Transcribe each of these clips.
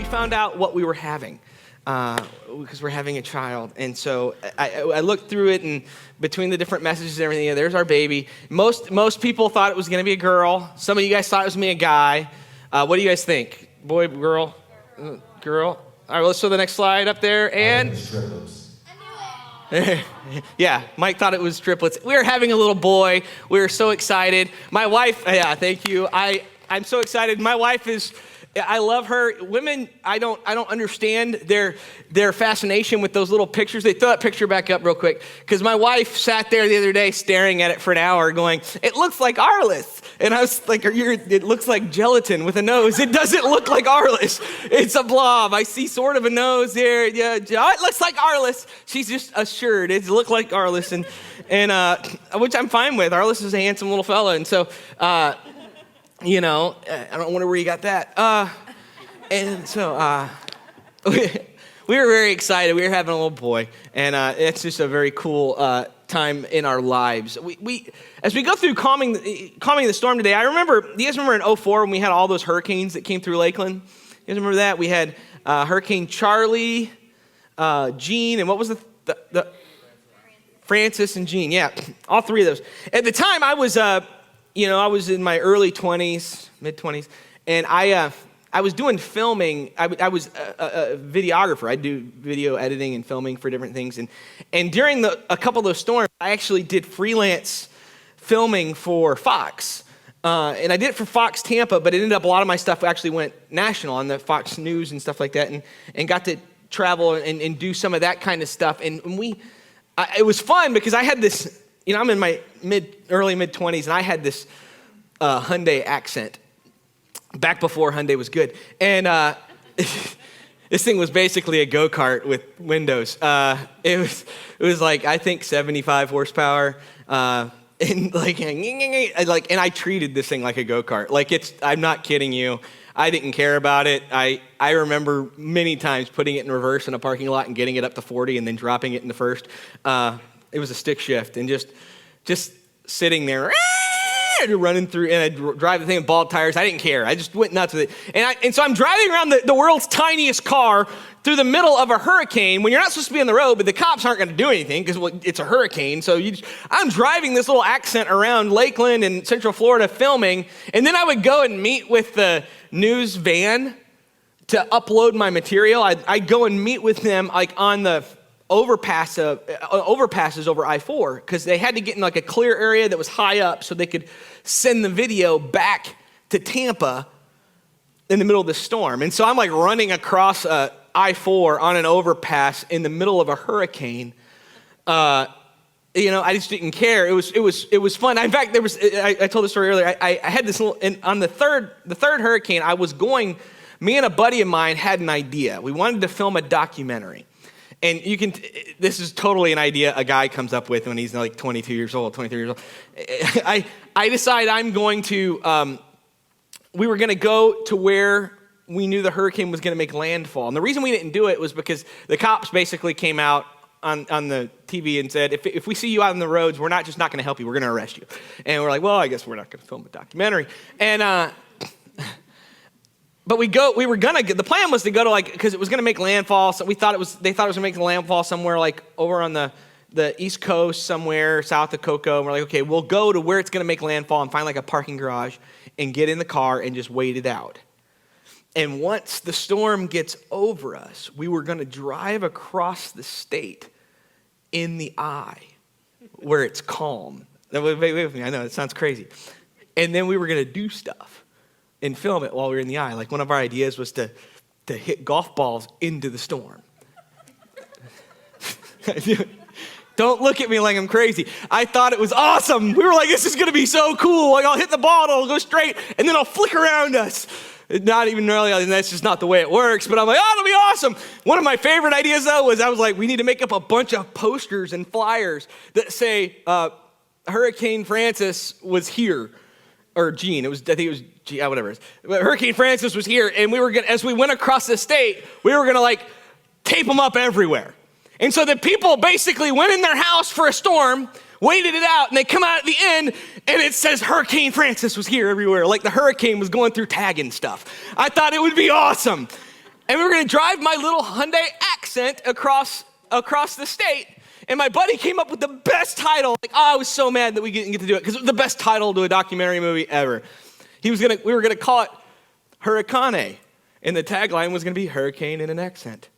found out what we were having because we're having a child. And so I looked through it, and between the different messages and everything, there's our baby. Most people thought it was going to be a girl. Some of you guys thought it was going to be a guy. What do you guys think? Boy, girl? Girl? All right, well, let's show the next slide up there. And yeah, Mike thought it was triplets. We were having a little boy. We were so excited. My wife, yeah, thank you. I'm so excited. My wife is, I love her. Women, I don't understand their fascination with those little pictures. They throw that picture back up real quick, because my wife sat there the other day staring at it for an hour going, it looks like Arliss. And I was like, it looks like gelatin with a nose. It doesn't look like Arliss. It's a blob. I see sort of a nose there. Yeah, it looks like Arliss. She's just assured it looked like Arliss, and which I'm fine with. Arliss is a handsome little fella, and so, I don't wonder where you got that. And so we were very excited. We were having a little boy, and it's just a very cool time in our lives. We as we go through calming the storm today, you guys remember in 2004 when we had all those hurricanes that came through Lakeland? You guys remember that? We had Hurricane Charlie, Gene, and what was the Francis and Gene? Yeah, all three of those. At the time, I was in my early 20s, mid-20s, and I was doing filming. I was a videographer. I do video editing and filming for different things. And during a couple of those storms, I actually did freelance filming for Fox. And I did it for Fox Tampa, but it ended up a lot of my stuff actually went national on the Fox News and stuff like that, and got to travel and do some of that kind of stuff. And it was fun because I had this, I'm in my early mid-20s, and I had this Hyundai accent back before Hyundai was good. And this thing was basically a go-kart with windows. It was like, I think 75 horsepower. And I treated this thing like a go-kart. I'm not kidding you. I didn't care about it. I remember many times putting it in reverse in a parking lot and getting it up to 40 and then dropping it in the first. It was a stick shift, and just sitting there, running through, and I'd drive the thing with bald tires. I didn't care. I just went nuts with it. And so I'm driving around the world's tiniest car through the middle of a hurricane when you're not supposed to be on the road, but the cops aren't going to do anything because it's a hurricane. So I'm driving this little accent around Lakeland and Central Florida filming, and then I would go and meet with the news van to upload my material. I'd go and meet with them on the overpasses over I-4, because they had to get in a clear area that was high up so they could send the video back to Tampa in the middle of the storm. And so I'm running across I-4 on an overpass in the middle of a hurricane. I just didn't care. It was fun. In fact, I told the story earlier. I had this on the third hurricane. Me and a buddy of mine had an idea. We wanted to film a documentary. And this is totally an idea a guy comes up with when he's 23 years old. I decide we were going to go to where we knew the hurricane was going to make landfall. And the reason we didn't do it was because the cops basically came out on the TV and said, if we see you out on the roads, we're not going to help you, we're going to arrest you. And we're like, well, I guess we're not going to film a documentary. And but the plan was to go to because it was going to make landfall. So they thought it was going to make landfall somewhere over on the East Coast, somewhere south of Cocoa. And we're like, okay, we'll go to where it's going to make landfall and find a parking garage and get in the car and just wait it out. And once the storm gets over us, we were going to drive across the state in the eye where it's calm. Now, wait with me. I know it sounds crazy. And then we were going to do stuff and film it while we were in the eye. One of our ideas was to hit golf balls into the storm. Don't look at me like I'm crazy. I thought it was awesome. We were like, this is going to be so cool. I'll hit the ball, it'll go straight, and then I'll flick around us. Not even really, and that's just not the way it works, but I'm like, it'll be awesome. One of my favorite ideas, though, was we need to make up a bunch of posters and flyers that say, Hurricane Francis was here. Or Gene, I think it was Gene, whatever it is. But Hurricane Francis was here, and as we went across the state, we were gonna tape them up everywhere. And so the people basically went in their house for a storm, waited it out, and they come out at the end, and it says Hurricane Francis was here everywhere, like the hurricane was going through tagging stuff. I thought it would be awesome. And we were going to drive my little Hyundai Accent across the state. And my buddy came up with the best title. Like, I was so mad that we didn't get to do it because it was the best title to a documentary movie ever. We were going to call it Hurricane. And the tagline was going to be Hurricane in an Accent.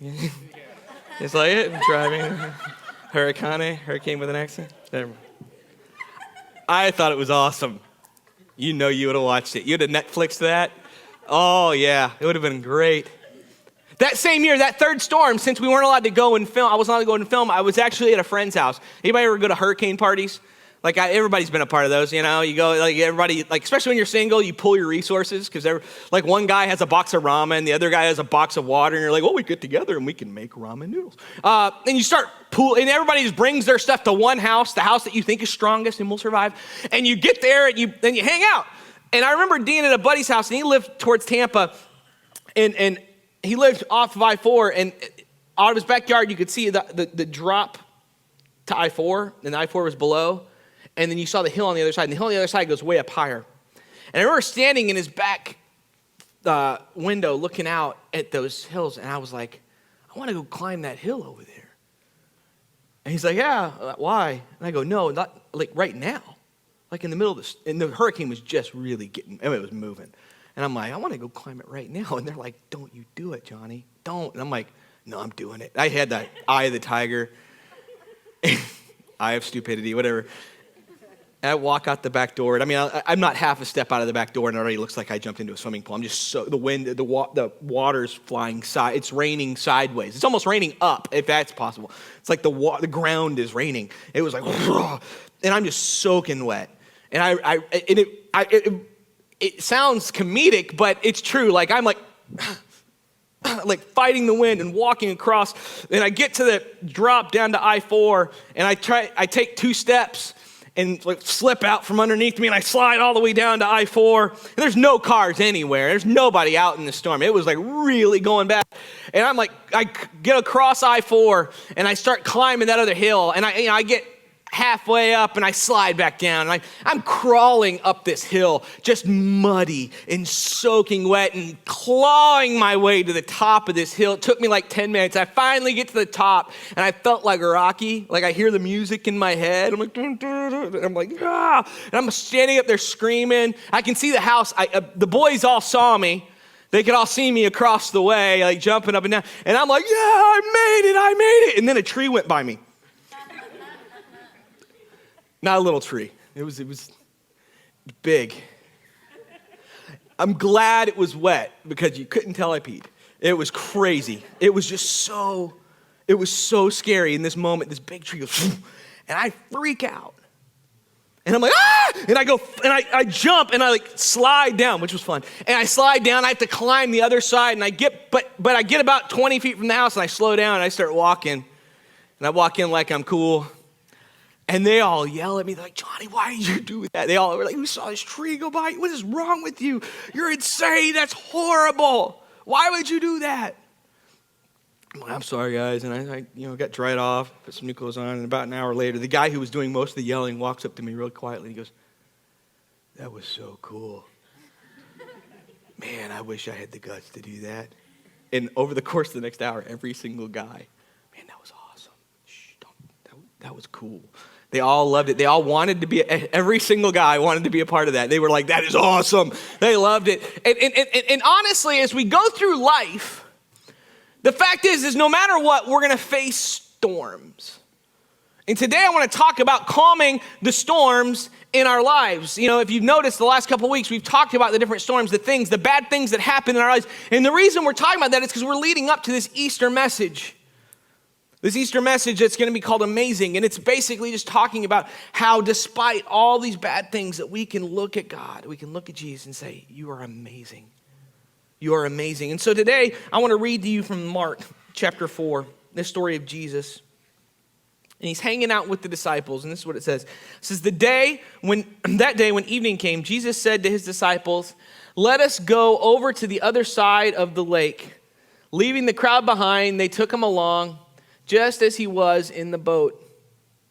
It's like it, driving Hurricane with an accent. There. I thought it was awesome. You know you would have watched it. You'd have Netflixed that. Oh, yeah, it would have been great. That same year, that third storm, since we weren't allowed to go and film, I wasn't allowed to go and film, I was actually at a friend's house. Anybody ever go to hurricane parties? Like, everybody's been a part of those, you know? You go, like, everybody, like, especially when you're single, you pull your resources, because like, one guy has a box of ramen, the other guy has a box of water, and you're like, well, we get together and we can make ramen noodles. And you start and everybody just brings their stuff to one house, the house that you think is strongest and will survive, and you get there and you hang out. And I remember being at a buddy's house, and he lived towards Tampa, and he lived off of I-4, and out of his backyard, you could see the drop to I-4, and I-4 was below, and then you saw the hill on the other side, and the hill on the other side goes way up higher. And I remember standing in his back window looking out at those hills, and I was like, I want to go climb that hill over there. And he's like, yeah, why? And I go, no, not like right now. Like in the middle of this, and the hurricane was just really it was moving. And I'm like, I want to go climb it right now. And they're like, don't you do it, Johnny. Don't. And I'm like, no, I'm doing it. I had the eye of the tiger, eye of stupidity, whatever. And I walk out the back door. And I mean, I'm not half a step out of the back door, and it already looks like I jumped into a swimming pool. I'm just the water's flying it's raining sideways. It's almost raining up, if that's possible. It's like the ground is raining. It was like, and I'm just soaking wet. And it sounds comedic, but it's true. Like I'm like fighting the wind and walking across, and I get to the drop down to I-4, and I take 2 steps and like slip out from underneath me, and I slide all the way down to I-4, and there's no cars anywhere. There's nobody out in the storm. It was like really going bad. And I'm like, I get across I-4, and I start climbing that other hill, and I get halfway up, and I slide back down. And I'm crawling up this hill, just muddy and soaking wet and clawing my way to the top of this hill. It took me like 10 minutes. I finally get to the top, and I felt like Rocky. Like I hear the music in my head. I'm like, dun, dun, dun, and I'm like, ah! And I'm standing up there screaming. I can see the house. The boys all saw me. They could all see me across the way, like jumping up and down. And I'm like, yeah, I made it. And then a tree went by me. Not a little tree. It was big. I'm glad it was wet because you couldn't tell I peed. It was crazy. It was so scary in this moment. This big tree goes, and I freak out. And I'm like, ah! And I go, and I jump, and I like slide down, which was fun. And I slide down, I have to climb the other side, and I get about 20 feet from the house, and I slow down, and I start walking. And I walk in like I'm cool. And they all yell at me. They're like, Johnny, why did you do that? They all were like, we saw this tree go by. What is wrong with you? You're insane. That's horrible. Why would you do that? I'm like, I'm sorry, guys. And I got dried off, put some new clothes on. And about an hour later, the guy who was doing most of the yelling walks up to me real quietly. And he goes, that was so cool. Man, I wish I had the guts to do that. And over the course of the next hour, every single guy, man, that was awesome. That was cool. They all loved it. They all wanted to be, every single guy wanted to be a part of that. They were like, that is awesome. They loved it. And honestly, as we go through life, the fact is no matter what, we're going to face storms. And today I want to talk about calming the storms in our lives. You know, if you've noticed the last couple of weeks, we've talked about the different storms, the bad things that happen in our lives. And the reason we're talking about that is because we're leading up to this Easter message. This Easter message that's going to be called Amazing, and it's basically just talking about how despite all these bad things that we can look at God, we can look at Jesus and say, you are amazing. You are amazing. And so today, I want to read to you from Mark chapter 4, this story of Jesus. And he's hanging out with the disciples, and this is what it says. It says, that day when evening came, Jesus said to his disciples, let us go over to the other side of the lake. Leaving the crowd behind, they took him along, just as he was in the boat.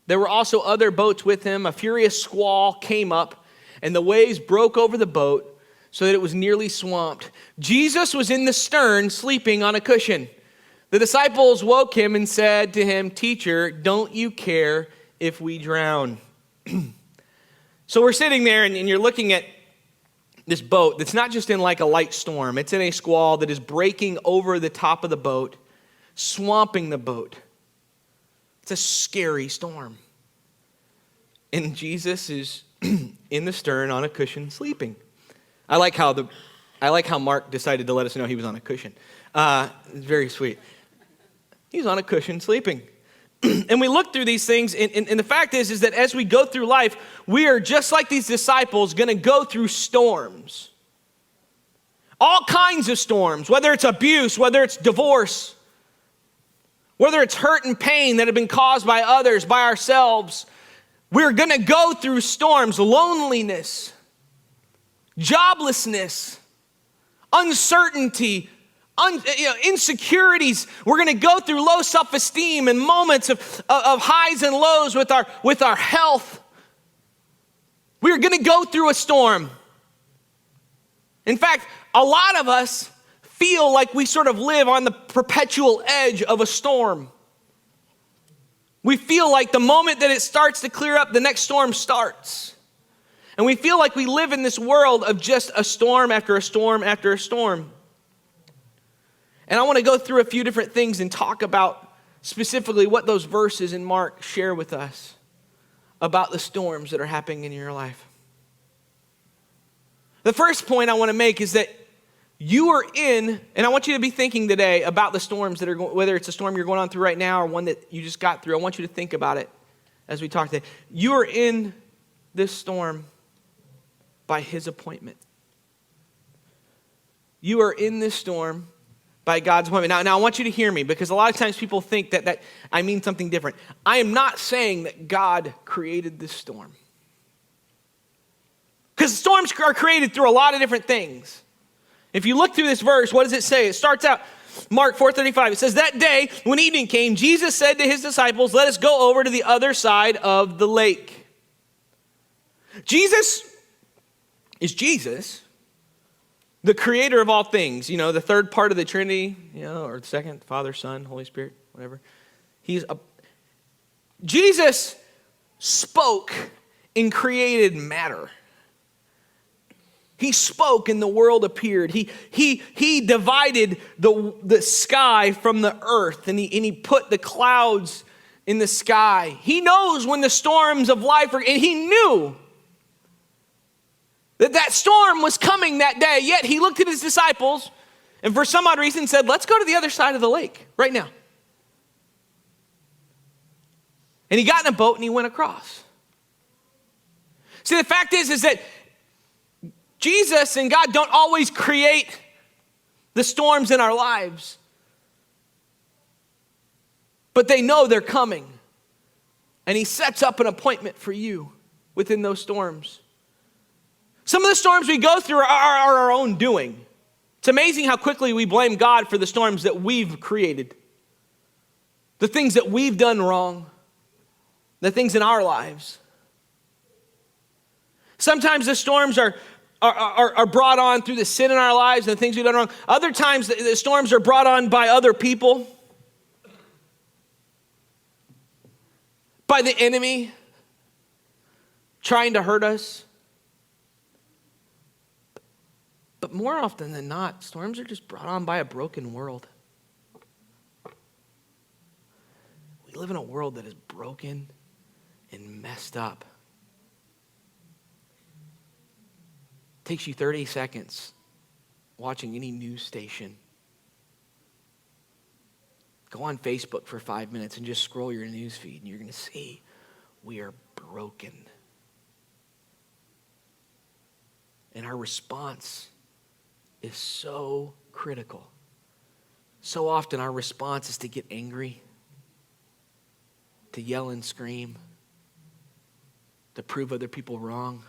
There were also other boats with him. A furious squall came up, and the waves broke over the boat, so that it was nearly swamped. Jesus was in the stern, sleeping on a cushion. The disciples woke him and said to him, "Teacher, don't you care if we drown?" So we're sitting there, and you're looking at this boat that's not just in like a light storm. It's in a squall that is breaking over the top of the boat, swamping the boat. It's a scary storm. And Jesus is in the stern on a cushion sleeping. I like how Mark decided to let us know he was on a cushion. It's very sweet. He's on a cushion sleeping. And we look through these things, and the fact is that as we go through life, we are just like these disciples going to go through storms. All kinds of storms, whether it's abuse, whether it's divorce, whether it's hurt and pain that have been caused by others, by ourselves. We're going to go through storms, loneliness, joblessness, uncertainty, insecurities. We're going to go through low self-esteem and moments of highs and lows with our health. We're going to go through a storm. In fact, a lot of us feel like we sort of live on the perpetual edge of a storm. We feel like the moment that it starts to clear up, the next storm starts. And we feel like we live in this world of just a storm after a storm after a storm. And I want to go through a few different things and talk about specifically what those verses in Mark share with us about the storms that are happening in your life. The first point I want to make is that you are in, and I want you to be thinking today about the storms that are going, whether it's a storm you're going on through right now or one that you just got through. I want you to think about it as we talk today. You are in this storm by his appointment. You are in this storm by God's appointment. Now I want you to hear me, because a lot of times people think that I mean something different. I am not saying that God created this storm. Because storms are created through a lot of different things. If you look through this verse, what does it say? It starts out, Mark 4:35. It says, "That day when evening came, Jesus said to his disciples, 'Let us go over to the other side of the lake.'" Jesus is Jesus, the creator of all things, the third part of the Trinity, or the second, Father, Son, Holy Spirit, whatever. Jesus spoke and created matter. He spoke and the world appeared. He divided the sky from the earth, and he put the clouds in the sky. He knows when the storms of life are, and he knew that storm was coming that day. Yet he looked at his disciples and for some odd reason said, "Let's go to the other side of the lake right now." And he got in a boat and he went across. See, the fact is that Jesus and God don't always create the storms in our lives, but they know they're coming. And he sets up an appointment for you within those storms. Some of the storms we go through are our own doing. It's amazing how quickly we blame God for the storms that we've created, the things that we've done wrong, the things in our lives. Sometimes the storms are brought on through the sin in our lives and the things we've done wrong. Other times the storms are brought on by other people, by the enemy trying to hurt us. But more often than not, storms are just brought on by a broken world. We live in a world that is broken and messed up. It takes you 30 seconds watching any news station. Go on Facebook for 5 minutes and just scroll your news feed, and you're going to see we are broken. And our response is so critical. So often our response is to get angry, to yell and scream, to prove other people wrong,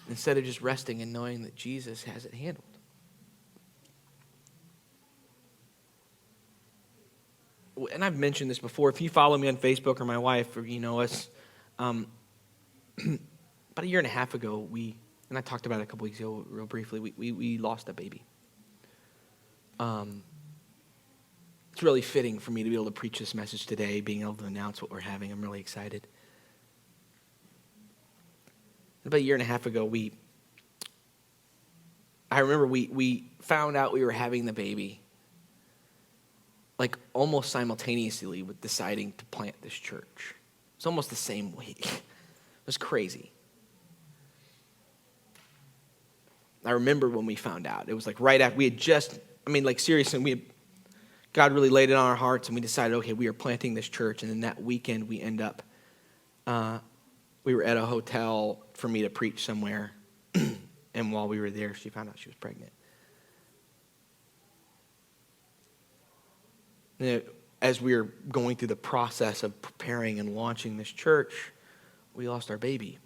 instead of just resting and knowing that Jesus has it handled. And I've mentioned this before. If you follow me on Facebook or my wife, or you know us, About a year and a half ago, and I talked about it a couple weeks ago real briefly, we lost a baby. It's really fitting for me to be able to preach this message today, being able to announce what we're having. I'm really excited. About a year and a half ago, I remember we found out we were having the baby, like almost simultaneously with deciding to plant this church. It's almost the same week. It was crazy. I remember when we found out. It was like right after we had seriously, God really laid it on our hearts, and we decided, okay, we are planting this church. And then that weekend, we end up, we were at a hotel for me to preach somewhere. And while we were there, she found out she was pregnant. As we were going through the process of preparing and launching this church, we lost our baby.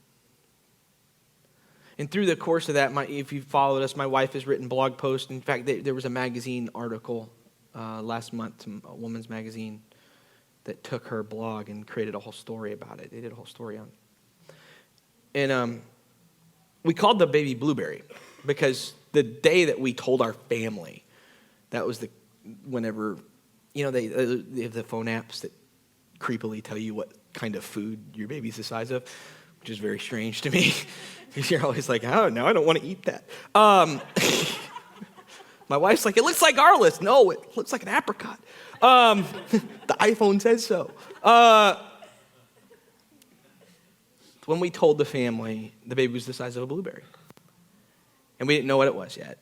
And through the course of that, if you followed us, my wife has written blog posts. In fact, there was a magazine article last month, a woman's magazine, that took her blog and created a whole story about it. They did a whole story on it. And we called the baby Blueberry because the day that we told our family, that was whenever, they have the phone apps that creepily tell you what kind of food your baby's the size of, which is very strange to me. You're always like, oh, no, I don't want to eat that. My wife's like, it looks like our list. No, it looks like an apricot. The iPhone says so. When we told the family, the baby was the size of a blueberry. And we didn't know what it was yet.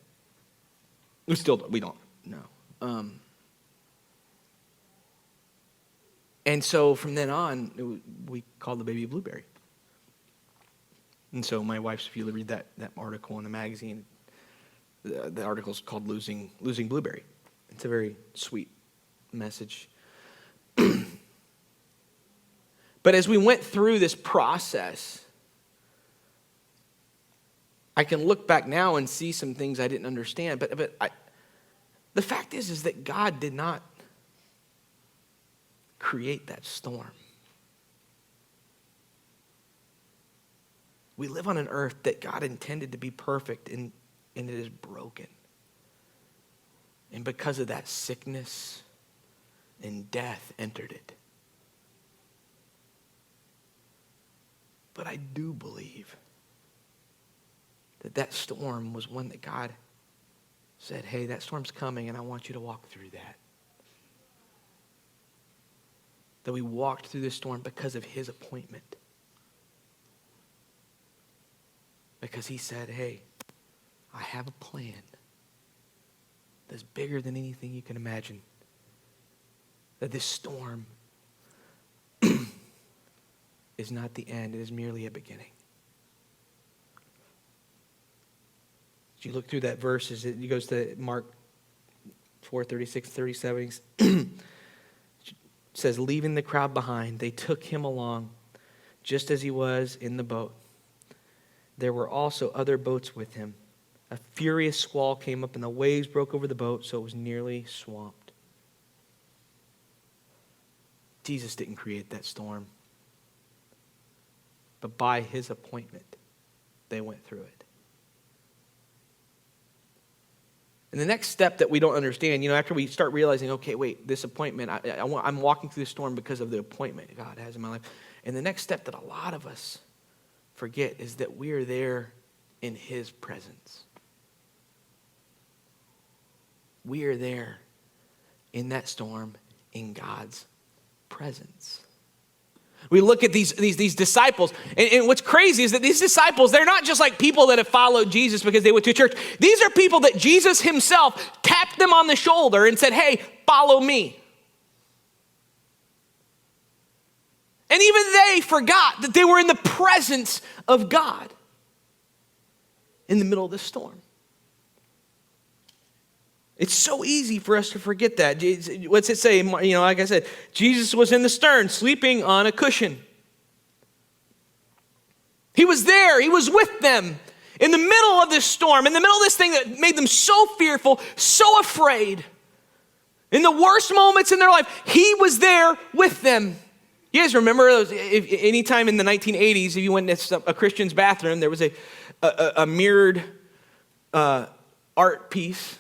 We don't know. And so from then on, we called the baby Blueberry. And so my wife's, if you read that article in the magazine, the article's called Losing Blueberry. It's a very sweet message. But as we went through this process, I can look back now and see some things I didn't understand. But the fact is that God did not create that storm. We live on an earth that God intended to be perfect, and it is broken. And because of that, sickness and death entered it. But I do believe that storm was one that God said, hey, that storm's coming, and I want you to walk through that. That we walked through this storm because of his appointment. Because he said, hey, I have a plan that's bigger than anything you can imagine. That this storm is not the end. It is merely a beginning. As you look through that verse, it goes to Mark 4:36, 37. It says, leaving the crowd behind, they took him along just as he was in the boat. There were also other boats with him. A furious squall came up, and the waves broke over the boat, so it was nearly swamped. Jesus didn't create that storm. But by his appointment, they went through it. And the next step that we don't understand, after we start realizing, okay, wait, this appointment, I'm walking through the storm because of the appointment God has in my life. And the next step that a lot of us forget is that we are there in his presence. We are there in that storm in God's presence. We look at these disciples, and what's crazy is that these disciples, they're not just like people that have followed Jesus because they went to church. These are people that Jesus himself tapped them on the shoulder and said, hey, follow me. And even they forgot that they were in the presence of God in the middle of the storm. It's so easy for us to forget that. What's it say? Like I said, Jesus was in the stern, sleeping on a cushion. He was there. He was with them in the middle of this storm, in the middle of this thing that made them so fearful, so afraid. In the worst moments in their life, he was there with them. You guys remember those? Anytime in the 1980s, if you went to a Christian's bathroom, there was a mirrored art piece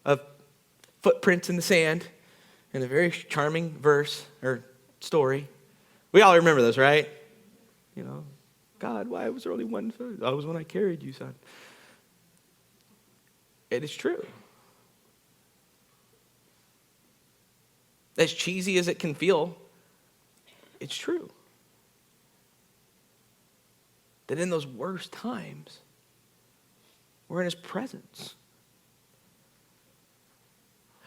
of footprints in the sand and a very charming verse or story. We all remember those, right? You know, God, why was there only one foot? That was when I carried you, son. It is true. As cheesy as it can feel, it's true. That in those worst times, we're in his presence.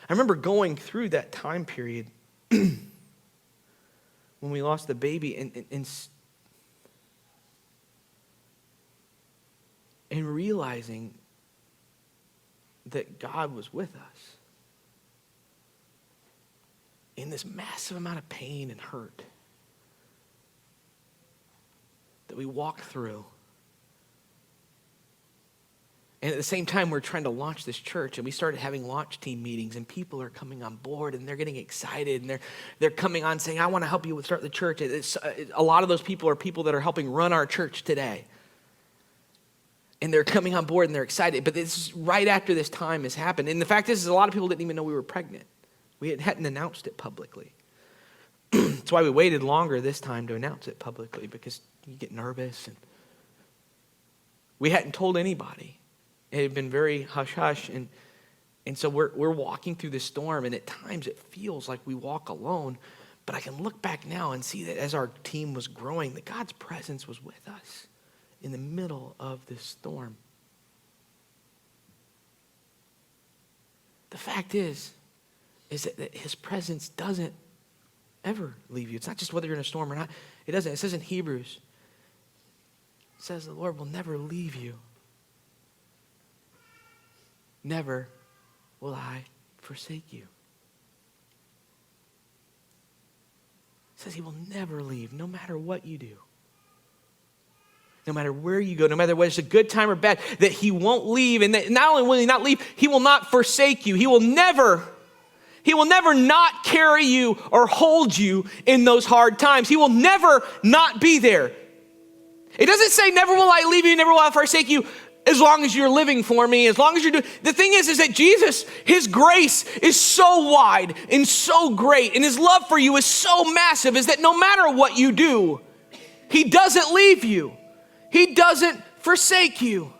I remember going through that time period when we lost the baby and realizing that God was with us in this massive amount of pain and hurt that we walked through. And at the same time, we're trying to launch this church, and we started having launch team meetings, and people are coming on board, and they're getting excited, and they're coming on saying, I want to help you start the church. A lot of those people are people that are helping run our church today. And they're coming on board, and they're excited. But this is right after this time has happened. And the fact is a lot of people didn't even know we were pregnant. We hadn't announced it publicly. That's why we waited longer this time to announce it publicly, because you get nervous. And we hadn't told anybody. It had been very hush-hush, and so we're walking through this storm, and at times it feels like we walk alone, but I can look back now and see that as our team was growing, that God's presence was with us in the middle of this storm. The fact is that his presence doesn't ever leave you. It's not just whether you're in a storm or not. It doesn't. It says in Hebrews, it says the Lord will never leave you. Never will I forsake you. It says he will never leave, no matter what you do. No matter where you go, no matter whether it's a good time or bad, that he won't leave. And that not only will he not leave, he will not forsake you. He will never not carry you or hold you in those hard times. He will never not be there. It doesn't say never will I leave you, never will I forsake you, as long as you're living for me, as long as you're doing. The thing is that Jesus, his grace is so wide and so great, and his love for you is so massive, is that no matter what you do, he doesn't leave you. He doesn't forsake you.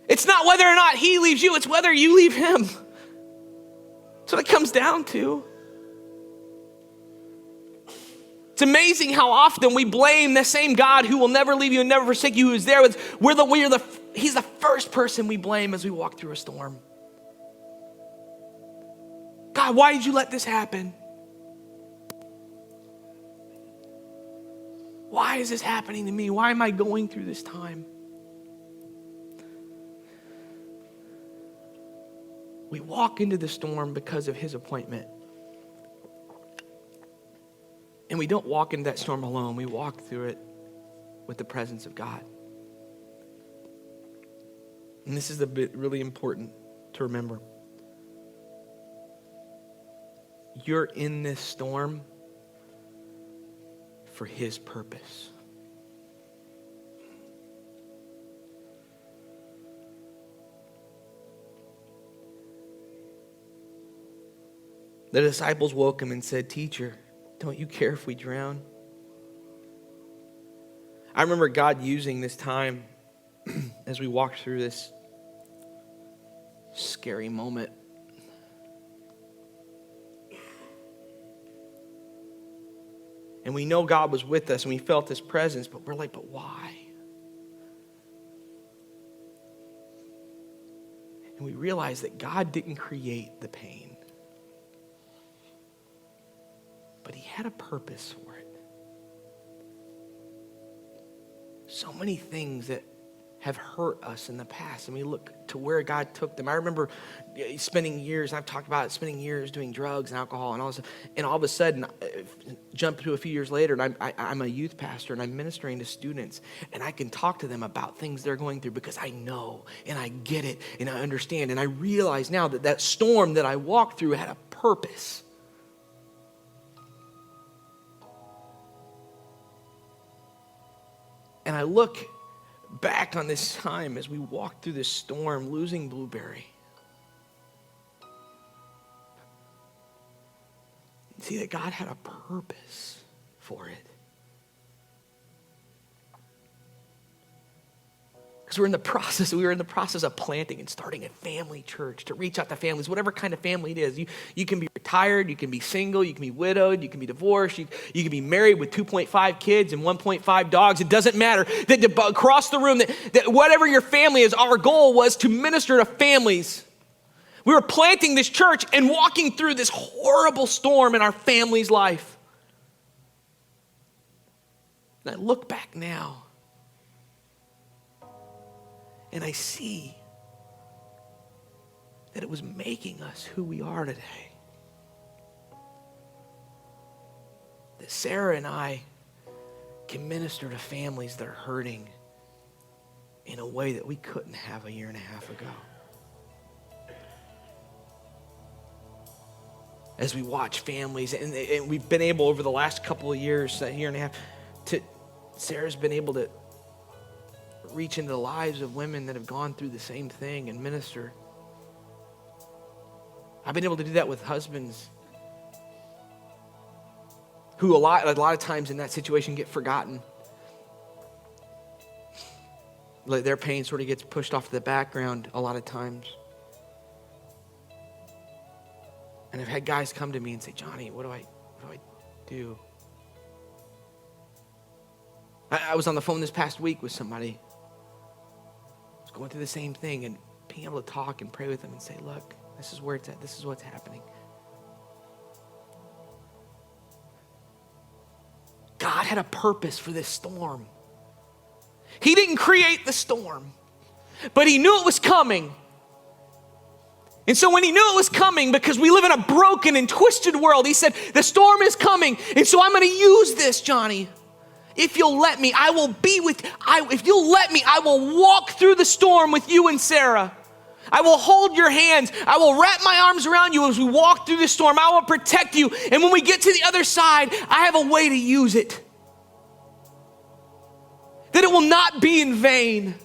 It's not whether or not he leaves you, it's whether you leave him. That's what it comes down to. It's amazing how often we blame the same God who will never leave you and never forsake you, who is there with. He's the first person we blame as we walk through a storm. God, why did you let this happen? Why is this happening to me? Why am I going through this time? We walk into the storm because of his appointment. And we don't walk into that storm alone. We walk through it with the presence of God. And this is the bit really important to remember. You're in this storm for his purpose. The disciples woke him and said, "Teacher, don't you care if we drown?" I remember God using this time as we walked through this scary moment. And we know God was with us and we felt his presence, but we're like, but why? And we realized that God didn't create the pain, but he had a purpose for it. So many things that have hurt us in the past, and we look to where God took them. I remember spending years, and I've talked about it, spending years doing drugs and alcohol and all this, and all of a sudden, jump to a few years later, and I'm a youth pastor, and I'm ministering to students, and I can talk to them about things they're going through because I know, and I get it, and I understand, and I realize now that that storm that I walked through had a purpose. And I look back on this time as we walked through this storm, losing Blueberry. See that God had a purpose for it. Because we were in the process of planting and starting a family church to reach out to families, whatever kind of family it is. You can be retired, you can be single, you can be widowed, you can be divorced, you can be married with 2.5 kids and 1.5 dogs. It doesn't matter. That across the room, that whatever your family is, our goal was to minister to families. We were planting this church and walking through this horrible storm in our family's life. And I look back now, and I see that it was making us who we are today. That Sarah and I can minister to families that are hurting in a way that we couldn't have a year and a half ago. As we watch families, and we've been able over the last couple of years, a year and a half, Sarah's been able to reach into the lives of women that have gone through the same thing and minister. I've been able to do that with husbands who a lot of times in that situation get forgotten. Like their pain sort of gets pushed off to the background a lot of times. And I've had guys come to me and say, Johnny, what do I do? I was on the phone this past week with somebody who's going through the same thing, and being able to talk and pray with them and say, look, this is where it's at. This is what's happening. God had a purpose for this storm. He didn't create the storm, but he knew it was coming. And so when he knew it was coming, because we live in a broken and twisted world, he said, the storm is coming. And so I'm going to use this, Johnny. If you'll let me, I will be with, if you'll let me, I will walk through the storm with you and Sarah. I will hold your hands. I will wrap my arms around you as we walk through the storm. I will protect you. And when we get to the other side, I have a way to use it. That it will not be in vain.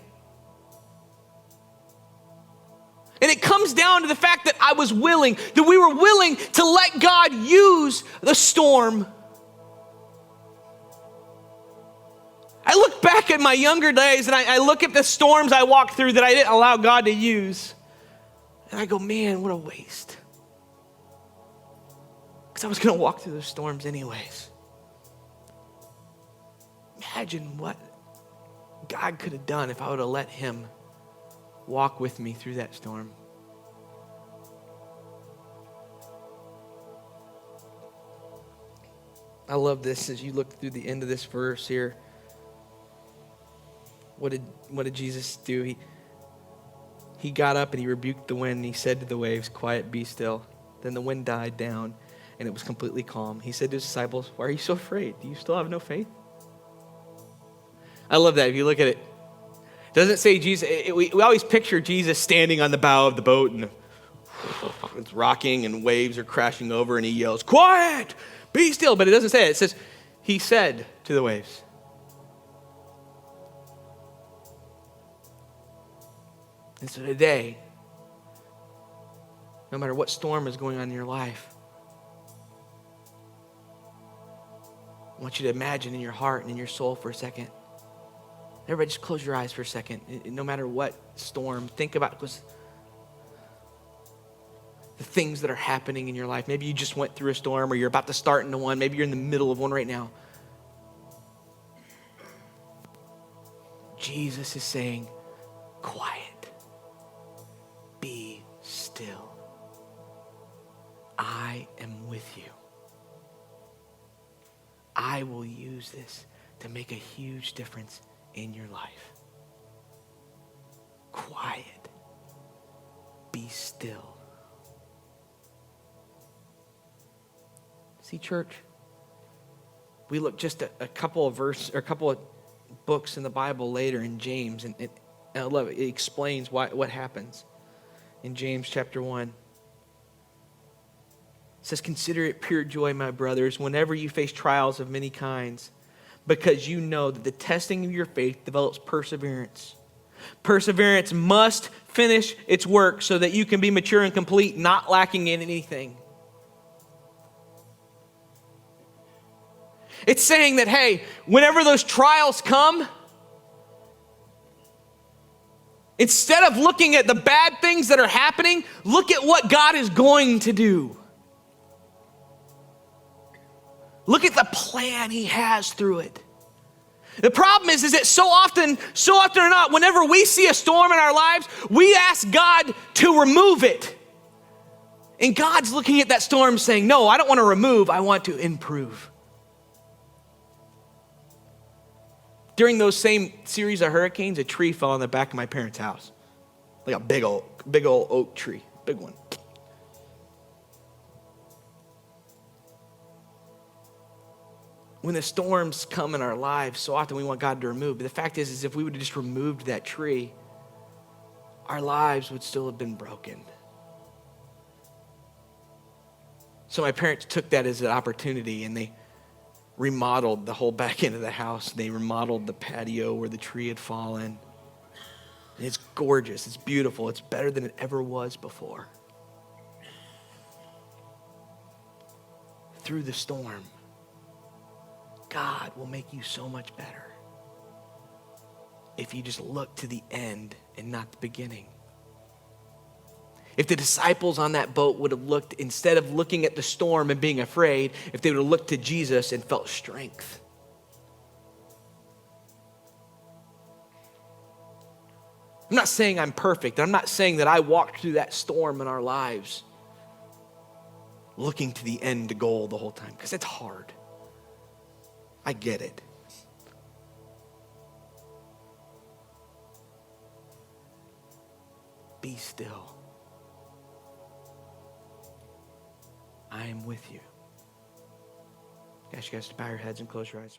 And it comes down to the fact that I was willing, that we were willing to let God use the storm. I look back at my younger days and I look at the storms I walked through that I didn't allow God to use. And I go, man, what a waste. Because I was going to walk through those storms anyways. Imagine what God could have done if I would have let him walk with me through that storm. I love this as you look through the end of this verse here. What did Jesus do? He got up and he rebuked the wind and he said to the waves, quiet, be still. Then the wind died down and it was completely calm. He said to his disciples, why are you so afraid? Do you still have no faith? I love that. If you look at it, doesn't say Jesus. We always picture Jesus standing on the bow of the boat and it's rocking and waves are crashing over and he yells, quiet, be still. But it doesn't say it. It says, he said to the waves. And so today, no matter what storm is going on in your life, I want you to imagine in your heart and in your soul for a second. Everybody just close your eyes for a second. No matter what storm, think about the things that are happening in your life. Maybe you just went through a storm or you're about to start into one. Maybe you're in the middle of one right now. Jesus is saying, quiet. Be still. I am with you. I will use this to make a huge difference in your life. Quiet. be still. See, church, we look just a couple of verses or a couple of books in the Bible later in James, and I love it. It explains what happens in James chapter 1. It says, "Consider it pure joy, my brothers, whenever you face trials of many kinds, because you know that the testing of your faith develops perseverance. Perseverance must finish its work so that you can be mature and complete, not lacking in anything." It's saying that, hey, whenever those trials come, instead of looking at the bad things that are happening, look at what God is going to do. Look at the plan he has through it. The problem is that so often or not, whenever we see a storm in our lives, we ask God to remove it. And God's looking at that storm saying, no, I don't want to remove, I want to improve. During those same series of hurricanes, a tree fell on the back of my parents' house. Like a big old oak tree, big one. When the storms come in our lives, so often we want God to remove. But the fact is if we would have just removed that tree, our lives would still have been broken. So my parents took that as an opportunity, and they remodeled the whole back end of the house. They remodeled the patio where the tree had fallen. And it's gorgeous. It's beautiful. It's better than it ever was before. Through the storm, God will make you so much better if you just look to the end and not the beginning. If the disciples on that boat would have looked, instead of looking at the storm and being afraid, if they would have looked to Jesus and felt strength. I'm not saying I'm perfect. I'm not saying that I walked through that storm in our lives looking to the end goal the whole time, because it's hard. I get it. Be still. I am with you. I ask you guys to bow your heads and close your eyes.